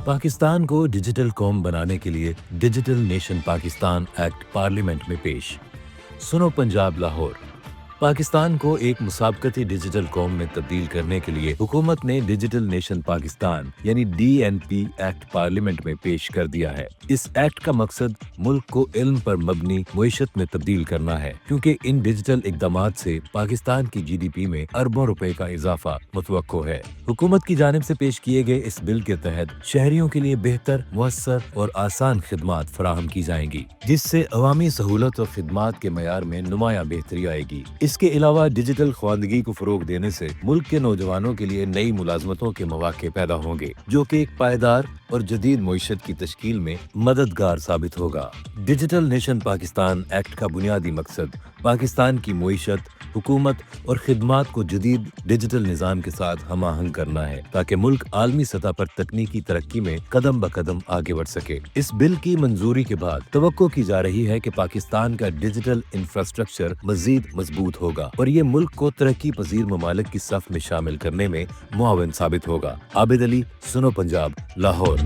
پاکستان کو ڈیجیٹل قوم بنانے کے لیے digital nation Pakistan act parliament میں پیش۔ سنو پنجاب لاہور۔ پاکستان کو ایک مسابقتی ڈیجیٹل قوم میں تبدیل کرنے کے لیے حکومت نے ڈیجیٹل نیشن پاکستان یعنی DNP ایکٹ پارلیمنٹ میں پیش کر دیا ہے۔ اس ایکٹ کا مقصد ملک کو علم پر مبنی معیشت میں تبدیل کرنا ہے، کیونکہ ان ڈیجیٹل اقدامات سے پاکستان کی GDP میں اربوں روپے کا اضافہ متوقع ہے۔ حکومت کی جانب سے پیش کیے گئے اس بل کے تحت شہریوں کے لیے بہتر، مؤثر اور آسان خدمات فراہم کی جائیں گی، جس سے عوامی سہولت اور خدمات کے معیار میں نمایاں بہتری آئے گی۔ اس کے علاوہ ڈیجیٹل خواندگی کو فروغ دینے سے ملک کے نوجوانوں کے لیے نئی ملازمتوں کے مواقع پیدا ہوں گے، جو کہ ایک پائیدار اور جدید معیشت کی تشکیل میں مددگار ثابت ہوگا۔ ڈیجیٹل نیشن پاکستان ایکٹ کا بنیادی مقصد پاکستان کی معیشت، حکومت اور خدمات کو جدید ڈیجیٹل نظام کے ساتھ ہم آہنگ کرنا ہے، تاکہ ملک عالمی سطح پر تکنیکی ترقی میں قدم بقدم آگے بڑھ سکے۔ اس بل کی منظوری کے بعد توقع کی جا رہی ہے کہ پاکستان کا ڈیجیٹل انفراسٹرکچر مزید مضبوط ہوگا اور یہ ملک کو ترقی پذیر ممالک کی صف میں شامل کرنے میں معاون ثابت ہوگا۔ عابد علی، سنو پنجاب، لاہور۔